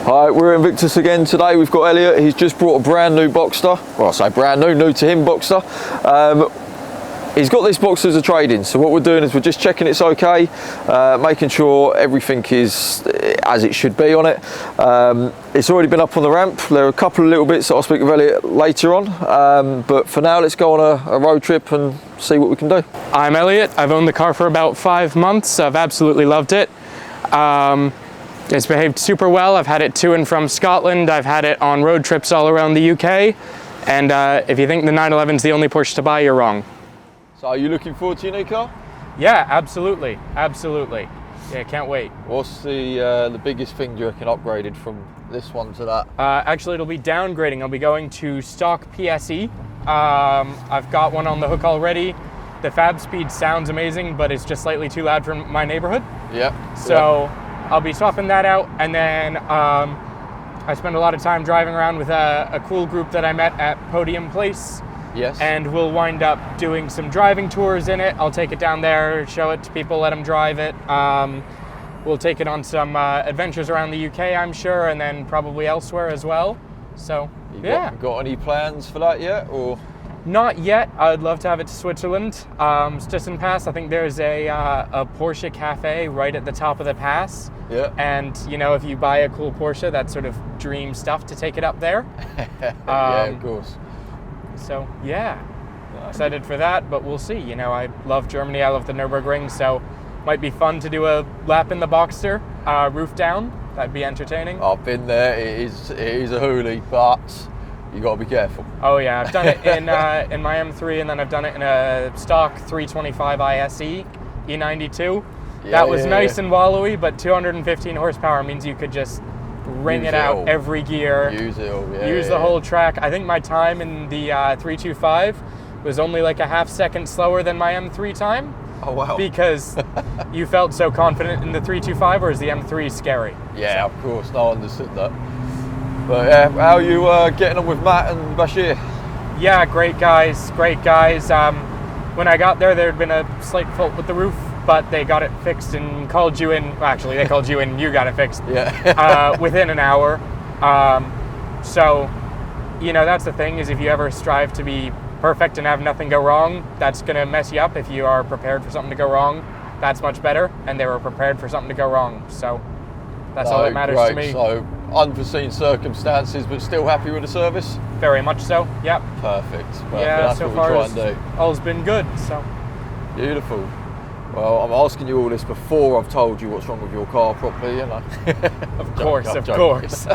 Hi, we're in Invictus again today. We've got Elliot. He's just brought a brand new Boxster. Well, I say brand new, new to him Boxster. He's got this Boxster as a trade-in. So what we're doing is we're just checking it's okay, making sure everything is as it should be on it. It's already been up on the ramp. There are a couple of little bits that I'll speak with Elliot later on. But for now, let's go on a road trip and see what we can do. I'm Elliot. I've owned the car for about 5 months. I've absolutely loved it. It's behaved super well. I've had it to and from Scotland. I've had it on road trips all around the UK. And if you think the 911 is the only Porsche to buy, you're wrong. So are you looking forward to your new car? Yeah, absolutely. Absolutely. Yeah, can't wait. What's the biggest thing you reckon upgraded from this one to that? Actually, it'll be downgrading. I'll be going to stock PSE. I've got one on the hook already. The fab speed sounds amazing, but it's just slightly too loud for my neighborhood. Yeah. So I'll be swapping that out, and then I spend a lot of time driving around with a cool group that I met at Podium Place. Yes. And we'll wind up doing some driving tours in it. I'll take it down there, show it to people, let them drive it. We'll take it on some adventures around the UK, I'm sure, and then probably elsewhere as well. So, Got any plans for that yet, or? Not yet. I'd love to have it to Switzerland. Stetson Pass, I think there's a Porsche cafe right at the top of the pass. Yeah. And, you know, if you buy a cool Porsche, that's sort of dream stuff to take it up there. Yeah, of course. So, yeah. Excited for that, but we'll see. You know, I love Germany. I love the Nürburgring, so might be fun to do a lap in the Boxster, roof down. That'd be entertaining. I've been there. It is a hoolie, but you got to be careful. Oh yeah, I've done it in my M3, and then I've done it in a stock 325 ISE E92. That was nice and wallowy, but 215 horsepower means you could just ring it out every gear. Use it all. Use the whole track. I think my time in the 325 was only like a half second slower than my M3 time. Oh wow. Because you felt so confident in the 325, or is the M3 scary? Yeah, of course. No, I understood that. But yeah, how are you getting on with Matt and Bashir? Yeah, great guys, great guys. When I got there, there had been a slight fault with the roof, but they got it fixed and called you in. Well, actually, they called you in and you got it fixed within an hour. So, you know, that's the thing, is if you ever strive to be perfect and have nothing go wrong, that's going to mess you up. If you are prepared for something to go wrong, that's much better. And they were prepared for something to go wrong. So that's all that matters to me. So unforeseen circumstances, but still happy with the service? Very much so, yep. Perfect. Yeah, that's so what far we try and do. All's been good, so. Beautiful. Well, I'm asking you all this before I've told you what's wrong with your car properly, you know. Of course.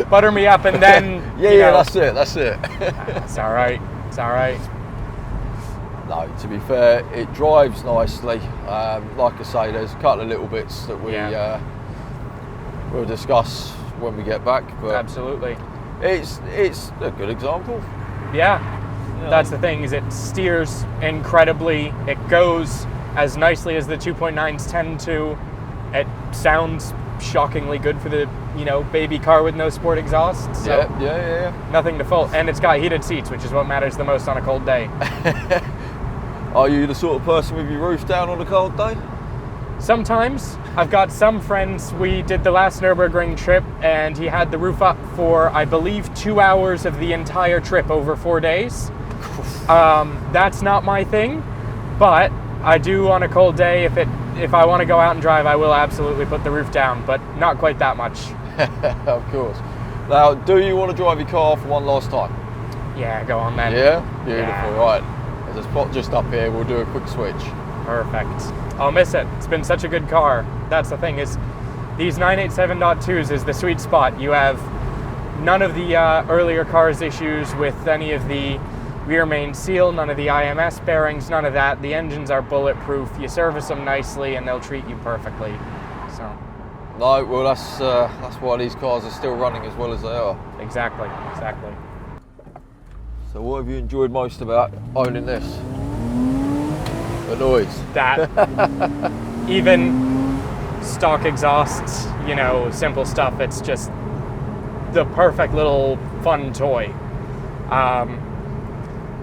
Butter me up and then, yeah, that's it. It's all right. No, to be fair, it drives nicely. Like I say, there's a couple of little bits that we'll discuss when we get back. But absolutely. It's a good example. Yeah. That's the thing, is it steers incredibly. It goes as nicely as the 2.9s tend to. It sounds shockingly good for the, you know, baby car with no sport exhaust. So yeah. Nothing to fault. And it's got heated seats, which is what matters the most on a cold day. Are you the sort of person with your roof down on a cold day? Sometimes. I've got some friends. We did the last Nürburgring trip, and he had the roof up for, I believe, 2 hours of the entire trip over 4 days. That's not my thing, but I do on a cold day. If I want to go out and drive, I will absolutely put the roof down, but not quite that much. Of course. Now, do you want to drive your car for one last time? Yeah, go on then. Yeah? Beautiful, right. There's a spot just up here, we'll do a quick switch. Perfect. I'll miss it. It's been such a good car. That's the thing, is these 987.2s is the sweet spot. You have none of the earlier cars issues with any of the rear main seal, none of the IMS bearings, none of that. The engines are bulletproof. You service them nicely and they'll treat you perfectly. So. No, well that's why these cars are still running as well as they are. Exactly. So what have you enjoyed most about owning this? The noise. That. Even stock exhausts, you know, simple stuff. It's just the perfect little fun toy.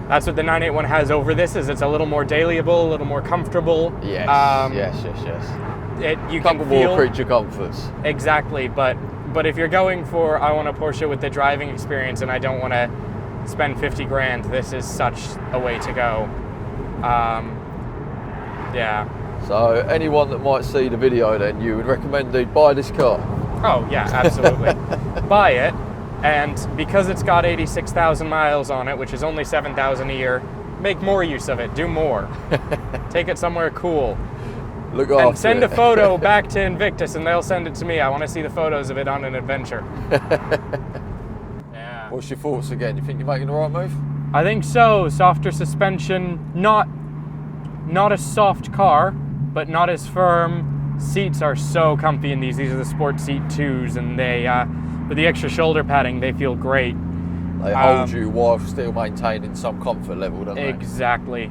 That's what the 981 has over this, is it's a little more dailyable, a little more comfortable. Yes. You Comfortable can feel creature comforts. Exactly, but But if you're going for, I want a Porsche with the driving experience and I don't want to spend 50 grand, this is such a way to go. Yeah. So anyone that might see the video, then you would recommend they buy this car? Oh yeah, absolutely. Buy it, and because it's got 86,000 miles on it, which is only 7,000 a year, make more use of it. Do more. Take it somewhere cool. Look after And send it. a photo back to Invictus, and they'll send it to me. I want to see the photos of it on an adventure. Yeah. What's your thoughts again? You think you're making the right move? I think so. Softer suspension, not a soft car, but not as firm. Seats are so comfy in these. These are the Sport Seat 2s, and they, with the extra shoulder padding, they feel great. They hold you while still maintaining some comfort level, don't they? Exactly.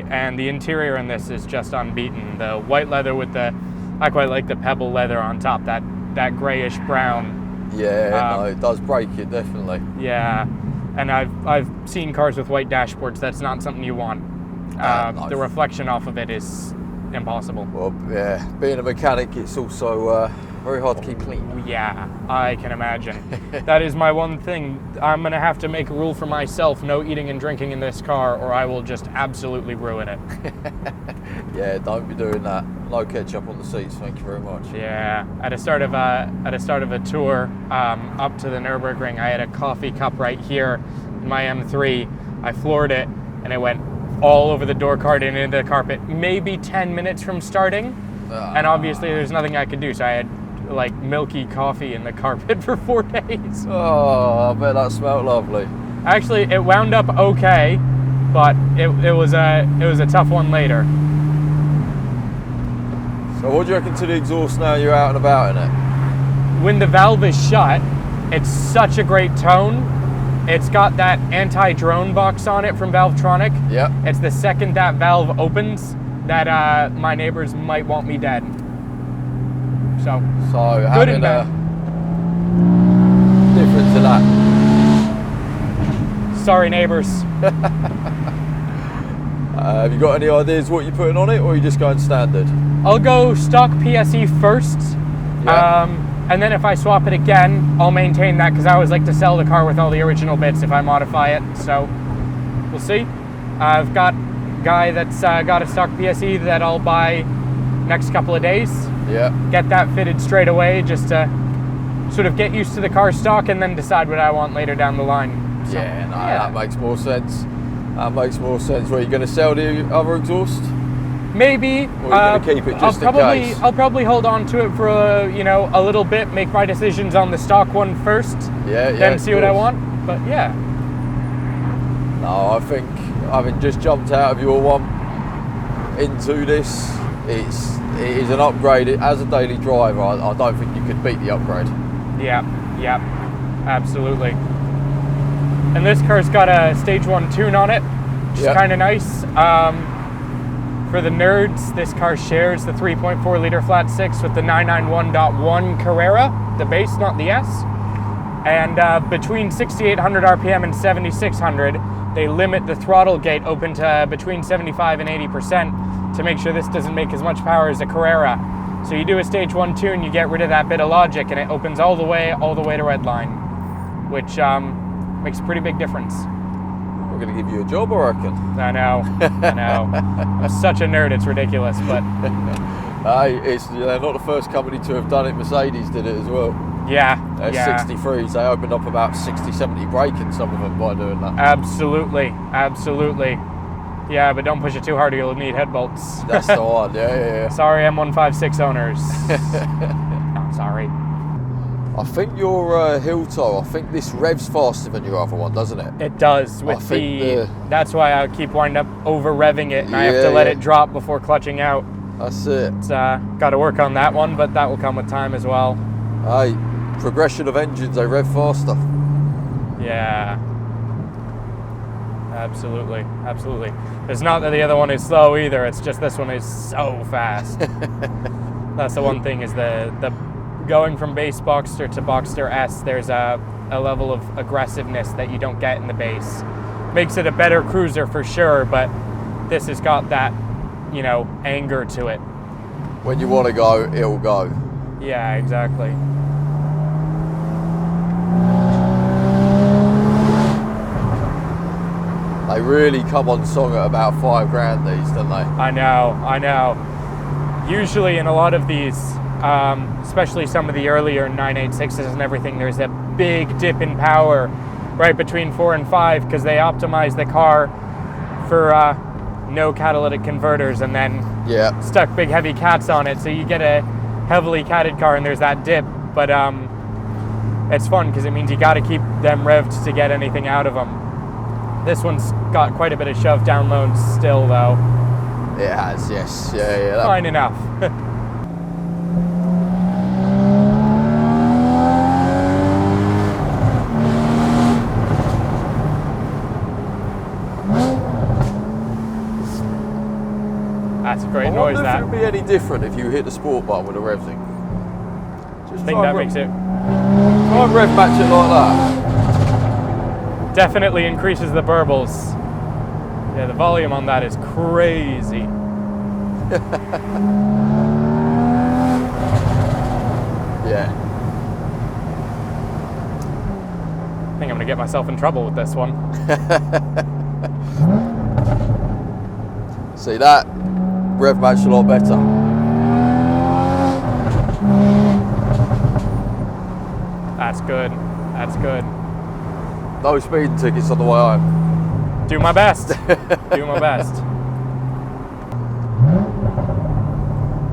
And the interior in this is just unbeaten. The white leather with I quite like the pebble leather on top, that grayish brown. Yeah, no, it does break it, definitely. Yeah, and I've seen cars with white dashboards. That's not something you want. No. The reflection off of it is impossible. Well, yeah, being a mechanic, it's also very hard to keep clean. Yeah, I can imagine. That is my one thing. I'm going to have to make a rule for myself, no eating and drinking in this car, or I will just absolutely ruin it. Yeah, don't be doing that. No ketchup on the seats, thank you very much. Yeah, at the start of a tour up to the Nürburgring, I had a coffee cup right here in my M3. I floored it, and it went all over the door card and into the carpet, maybe 10 minutes from starting. And obviously there's nothing I could do, so I had like milky coffee in the carpet for 4 days. Oh, I bet that smelled lovely. Actually, it wound up okay, but it was a tough one later. So what do you reckon to the exhaust now you're out and about in it? When the valve is shut, it's such a great tone. It's got that anti-drone box on it from Valvetronic. Yep. It's the second that valve opens that my neighbors might want me dead. So good having and bad. a difference in that. Sorry, neighbors. Have you got any ideas what you're putting on it, or are you just going standard? I'll go stock PSE first. Yeah. And then if I swap it again, I'll maintain that because I always like to sell the car with all the original bits if I modify it. So we'll see. I've got a guy that's got a stock PSE that I'll buy next couple of days. Yeah. Get that fitted straight away just to sort of get used to the car stock and then decide what I want later down the line. So, Yeah, no, that makes more sense. That makes more sense. Were you going to sell the other exhaust? Maybe. Or are you going to keep it just in case? I'll probably hold on to it for a little bit, make my decisions on the stock one first, then see what I want. But yeah. No, I think having just jumped out of your one into this, it is an upgrade. As a daily driver, I don't think you could beat the upgrade. Yeah, absolutely. And this car's got a Stage 1 tune on it, which is kind of nice. For the nerds, this car shares the 3.4 liter flat six with the 991.1 Carrera, the base, not the S. And between 6,800 RPM and 7,600, they limit the throttle gate open to between 75 and 80% to make sure this doesn't make as much power as a Carrera. So you do a Stage 1 tune, you get rid of that bit of logic, and it opens all the way to red line, which makes a pretty big difference. We're going to give you a job, I reckon. I know. I'm such a nerd, it's ridiculous, but... Hey, they're not the first company to have done it. Mercedes did it as well. Yeah. 63s, they opened up about 60, 70 braking, some of them, by doing that. Absolutely. Yeah, but don't push it too hard or you'll need head bolts. That's the one, yeah. Sorry, M156 owners. Not sorry. I think your hill toe, I think this revs faster than your other one, doesn't it? It does. That's why I keep winding up over revving it, and I have to let it drop before clutching out. That's it. It's got to work on that one, but that will come with time as well. Hey, progression of engines, they rev faster. Yeah. Absolutely. It's not that the other one is slow either, it's just this one is so fast. That's the one thing, is the going from base Boxster to Boxster S, there's a level of aggressiveness that you don't get in the base. Makes it a better cruiser for sure, but this has got that, anger to it. When you want to go, it'll go. Yeah, exactly. really come on song at about 5 grand these, don't they? I know. Usually in a lot of these, especially some of the earlier 986s and everything, there's a big dip in power right between 4 and 5 because they optimize the car for no catalytic converters and then stuck big heavy cats on it. So you get a heavily catted car and there's that dip. But it's fun because it means you got to keep them revved to get anything out of them. This one's got quite a bit of shove down low still though. It has, yes. Yeah. Fine enough. That's a great noise, that. It would be any different if you hit the sport button with a rev thing. I think that makes it... Try and rev match it like that. Definitely increases the burbles. Yeah, the volume on that is crazy. Yeah. I think I'm gonna get myself in trouble with this one. See that? Rev match a lot better. That's good. That's good. No speeding tickets on the way home. Do my best. Do my best.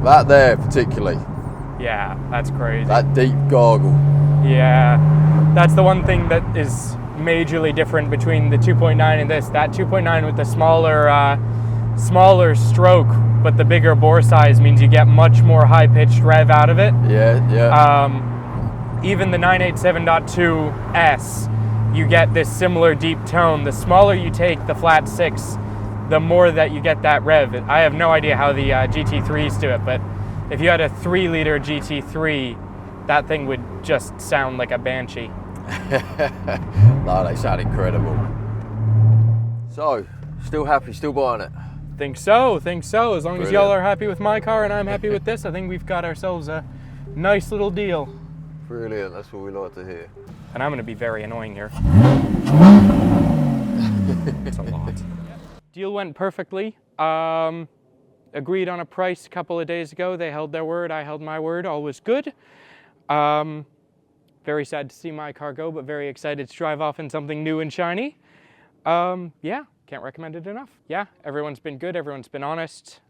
That there particularly. Yeah, that's crazy. That deep gargle. Yeah, that's the one thing that is majorly different between the 2.9 and this. That 2.9 with the smaller stroke, but the bigger bore size means you get much more high-pitched rev out of it. Yeah. Even the 987.2S, you get this similar deep tone. The smaller you take the flat 6, the more that you get that rev. I have no idea how the GT3s do it, but if you had a 3-liter GT3, that thing would just sound like a banshee. No, they sound incredible. So, still happy, still buying it? Think so. As long Brilliant. as y'all are happy with my car and I'm happy with this, I think we've got ourselves a nice little deal. Brilliant, that's what we like to hear. And I'm going to be very annoying here. It's a lot. Deal went perfectly. Agreed on a price a couple of days ago. They held their word. I held my word. All was good. Very sad to see my car go, but very excited to drive off in something new and shiny. Yeah, can't recommend it enough. Yeah, everyone's been good. Everyone's been honest,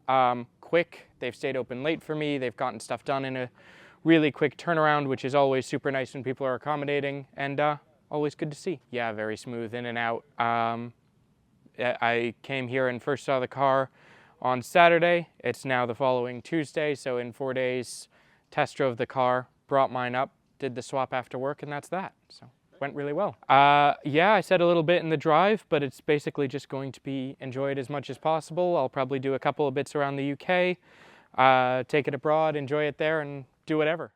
quick. They've stayed open late for me. They've gotten stuff done in a really quick turnaround, which is always super nice when people are accommodating and always good to see. Yeah, very smooth in and out. I came here and first saw the car on Saturday. It's now the following Tuesday, so in 4 days, test drove the car, brought mine up, did the swap after work, and that's that. So went really well. Yeah, I said a little bit in the drive, but it's basically just going to be enjoyed as much as possible. I'll probably do a couple of bits around the UK, take it abroad, enjoy it there, and do whatever.